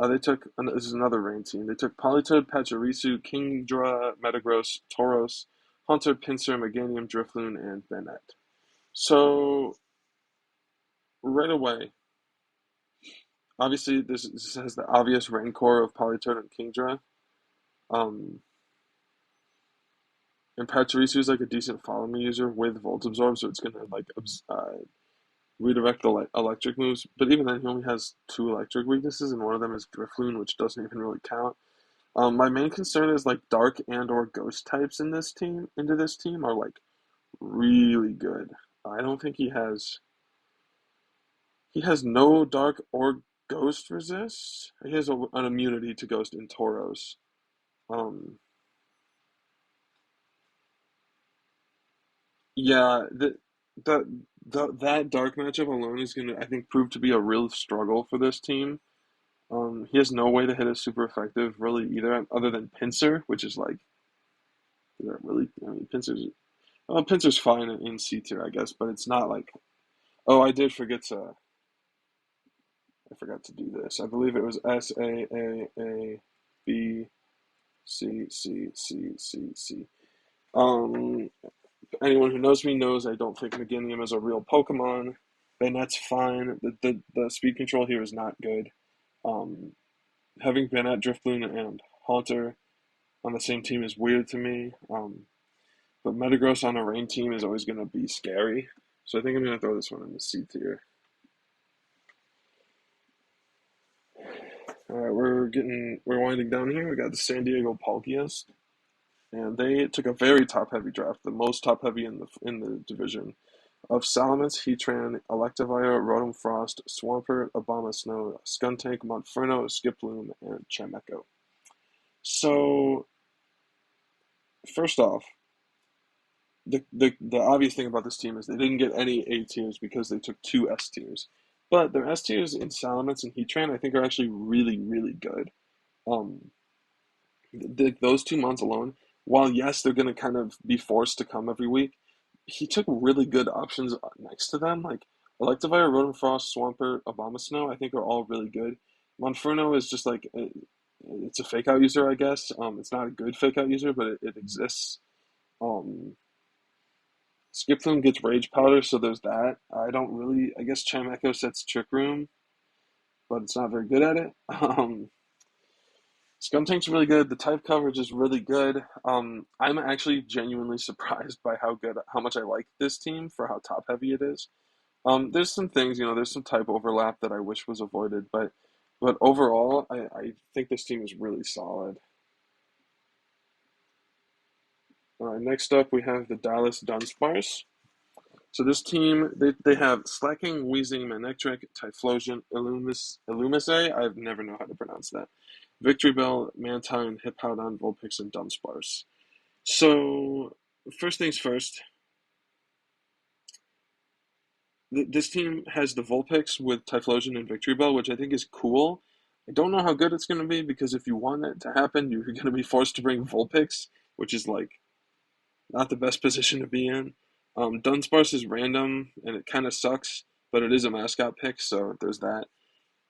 They took, this is another rain team. They took Politoed, Pachirisu, Kingdra, Metagross, Tauros, Haunter, Pinsir, Meganium, Drifloon, and Bennett. So, right away, obviously, this has the obvious rain core of Politoed and Kingdra. Um, and Pachirisu is like a decent follow me user with Volt Absorb, so it's gonna like redirect the electric moves. But even then, he only has two electric weaknesses, and one of them is Drifloon, which doesn't even really count. My main concern is like dark and or ghost types into this team are like really good. I don't think he has no dark or ghost resist. He has an immunity to ghost in Tauros. Um, yeah, that dark matchup alone is gonna I think prove to be a real struggle for this team. He has no way to hit it super effective really either, other than Pinsir, which is like, is that really? I mean, Pinsir's fine in C tier, I guess, but it's not like. Oh, I forgot to do this. I believe it was S A A A B C. Um, Anyone who knows me knows I don't think Meganium is a real Pokemon. Banette's fine. The speed control here is not good. Um, Having Banette, Drifloon, and Haunter on the same team is weird to me. But Metagross on a rain team is always going to be scary. So I think I'm going to throw this one in the C tier. All right, we're winding down here. We got the San Diego Palkias, and they took a very top-heavy draft, the most top-heavy in the division of Salamence, Heatran, Electivire, Rotom Frost, Swampert, Abomasnow, Skuntank, Monferno, Skiploom, and Chimecho. So first off, the obvious thing about this team is they didn't get any A tiers because they took two S tiers. But their S tiers in Salamence and Heatran I think are actually really, really good. Um, those 2 months alone, while yes, they're going to kind of be forced to come every week, he took really good options next to them. Like Electivire, Rotom Frost, Swampert, Abomasnow, I think are all really good. Monferno is just like, it's a fake out user, I guess. It's not a good fake out user, but it exists. Um, Skiploom gets Rage Powder, so there's that. I don't really. I guess Chimecho sets Trick Room. but it's not very good at it. Scum Tank's really good. The type coverage is really good. I'm actually genuinely surprised by how much I like this team for how top heavy it is. There's some things, there's some type overlap that I wish was avoided, but overall, I think this team is really solid. Next up, we have the Dallas Dunsparce. So this team, they have Slacking, Wheezing, Manectric, Typhlosion, Illumise, I never know how to pronounce that. Victory Bell, Mantine, Hippowdon, Vulpix, and Dunsparce. So, first things first, this team has the Vulpix with Typhlosion and Victory Bell, which I think is cool. I don't know how good it's going to be because if you want it to happen, you're going to be forced to bring Vulpix, which is like not the best position to be in. Dunsparce is random and it kind of sucks, but it is a mascot pick, so there's that.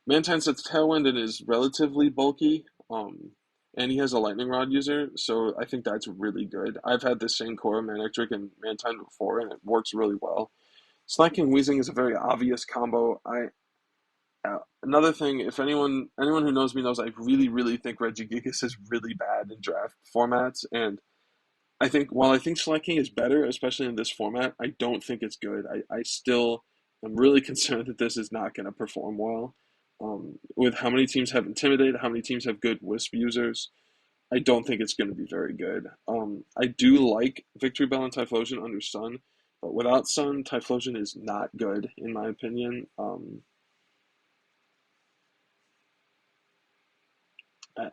Mantine sets Tailwind and is relatively bulky, and he has a Lightning Rod user, so I think that's really good. I've had the same core Manectric and Mantine before, and it works really well. Slacking Wheezing is a very obvious combo. Another thing, if anyone who knows me knows, I really think Regigigas is really bad in draft formats, and I think while I think Slacking is better, especially in this format, I don't think it's good. I still am really concerned that this is not going to perform well. With how many teams have Intimidate, how many teams have good Wisp users, I don't think it's going to be very good. I do like Victory Bell and Typhlosion under Sun, but without Sun, Typhlosion is not good in my opinion.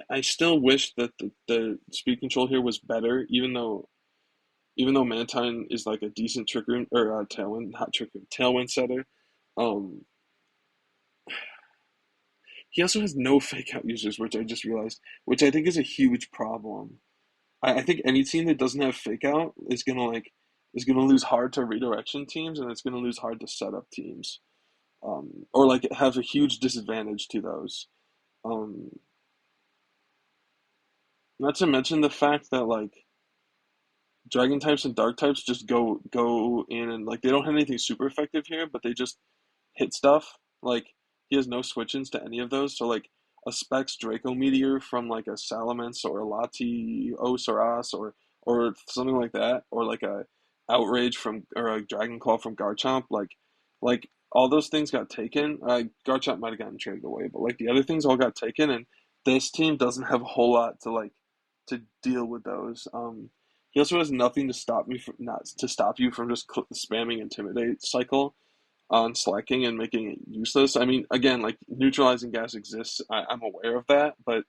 I still wish that the speed control here was better, even though Mantine is like a decent trick room or tailwind, not trick room, tailwind setter. Um, he also has no fake out users, which I just realized, which I think is a huge problem. I think any team that doesn't have fake out is gonna lose hard to redirection teams, and it's gonna lose hard to setup teams, or like have a huge disadvantage to those. Um, Not to mention the fact that like dragon types and dark types just go in and like they don't have anything super effective here, but they just hit stuff. Like he has no switch-ins to any of those. So like a Specs Draco Meteor from like a Salamence or a Latios or something like that, or like a Outrage from or a Dragon Claw from Garchomp, like all those things got taken. Garchomp might have gotten traded away, but like the other things all got taken, and this team doesn't have a whole lot to deal with those. He also has nothing to stop me from not to stop you from just spamming Intimidate cycle on slacking and making it useless. I mean, again, like neutralizing gas exists. I'm aware of that, but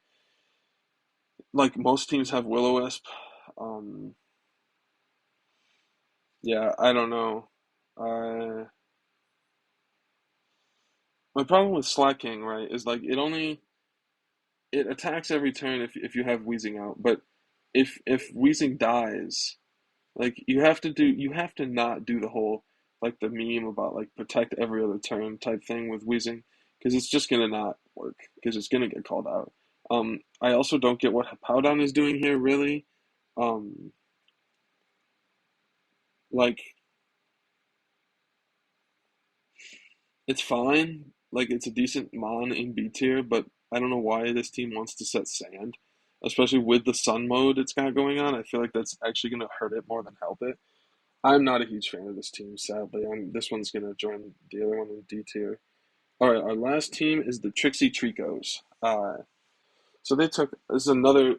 like most teams have Will-O-Wisp. Um, yeah, I don't know. Uh, my problem with slacking, right, is like it attacks every turn if you have Wheezing out, but if Wheezing dies, like you have to not do the whole like the meme about like protect every other turn type thing with Wheezing because it's just gonna not work because it's gonna get called out. I also don't get what Powdown is doing here really. Um, like it's fine, like it's a decent mon in B tier, but I don't know why this team wants to set Sand, especially with the Sun mode it's got going on. I feel like that's actually gonna hurt it more than help it. I'm not a huge fan of this team, sadly. This one's gonna join the other one in D tier. All right, our last team is the Trixie Tricos. So they took this is another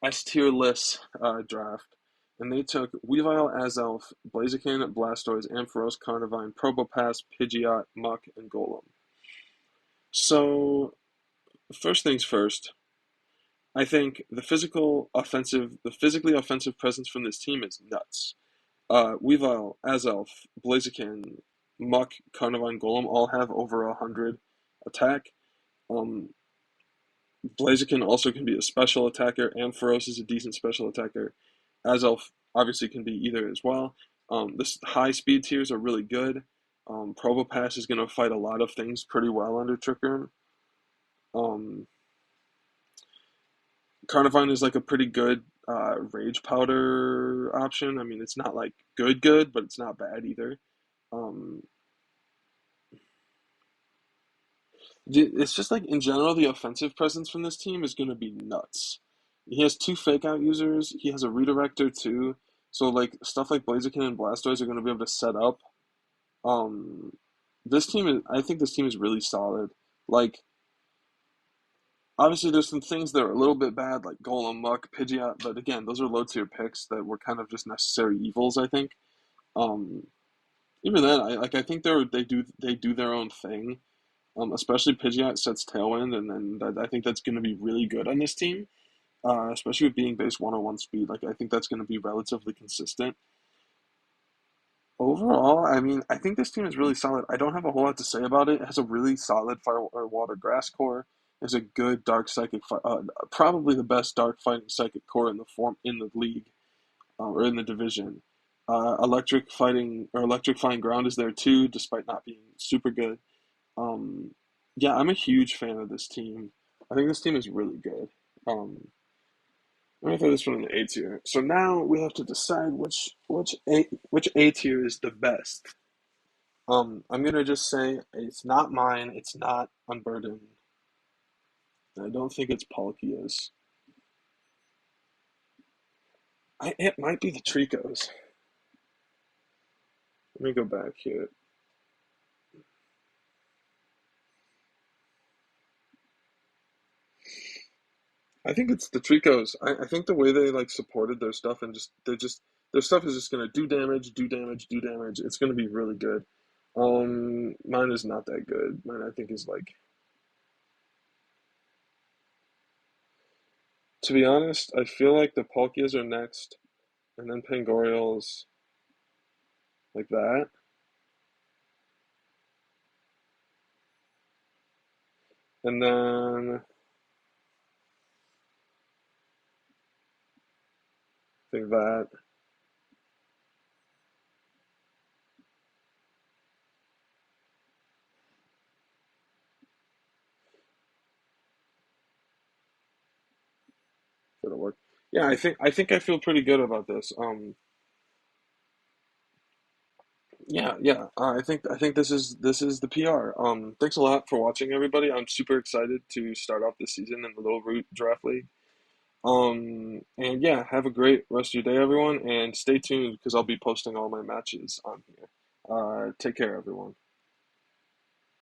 S tier list draft, and they took Weavile, Azelf, Blaziken, Blastoise, Ampharos, Carnivine, Probopass, Pidgeot, Muck, and Golem. So first things first, I think the physically offensive presence from this team is nuts. Weavile, Azelf, Blaziken, Muck, Carnivine, Golem all have over 100 attack. Um, Blaziken also can be a special attacker, and Feroz is a decent special attacker. Azelf obviously can be either as well. This high speed tiers are really good. Probopass is going to fight a lot of things pretty well under Trick Room. Um, Carnivine is like a pretty good Rage Powder option. I mean, it's not like good, but it's not bad either. Um, It's just like in general, the offensive presence from this team is going to be nuts. He has two fake out users. He has a redirector too. So like stuff like Blaziken and Blastoise are going to be able to set up. Um, this team is. I think this team is really solid. Like obviously, there's some things that are a little bit bad, like Golem, Muck, Pidgeot. But again, those are low tier picks that were kind of just necessary evils. I think. Um, Even then, I think they do their own thing. Especially Pidgeot sets Tailwind, and then I think that's going to be really good on this team. Especially with being base 101 speed. Like I think that's going to be relatively consistent. Overall, I mean, I think this team is really solid. I don't have a whole lot to say about it. It has a really solid fire or water grass core. There's a good dark psychic, probably the best dark fighting psychic core in the league or in the division. Electric fighting or electrifying ground is there too, despite not being super good. Um, yeah, I'm a huge fan of this team. I think this team is really good. Let me throw this one in the A tier. So now we have to decide which A tier is the best. I'm gonna just say it's not mine. It's not Unburdened. I don't think it's Palkia's. It might be the Tricos. Let me go back here. I think it's the Tricos. I think the way they like supported their stuff and just their stuff is just gonna do damage, do damage, do damage. It's gonna be really good. Mine is not that good. Mine I think is like, to be honest, I feel like the Palkias are next, and then Pangorials like that, and then I think that. It'll work. Yeah, I think I feel pretty good about this. Yeah. I think this is the PR. Thanks a lot for watching, everybody. I'm super excited to start off this season in the Little Root Draft League. And yeah, have a great rest of your day, everyone, and stay tuned because I'll be posting all my matches on here. Take care, everyone.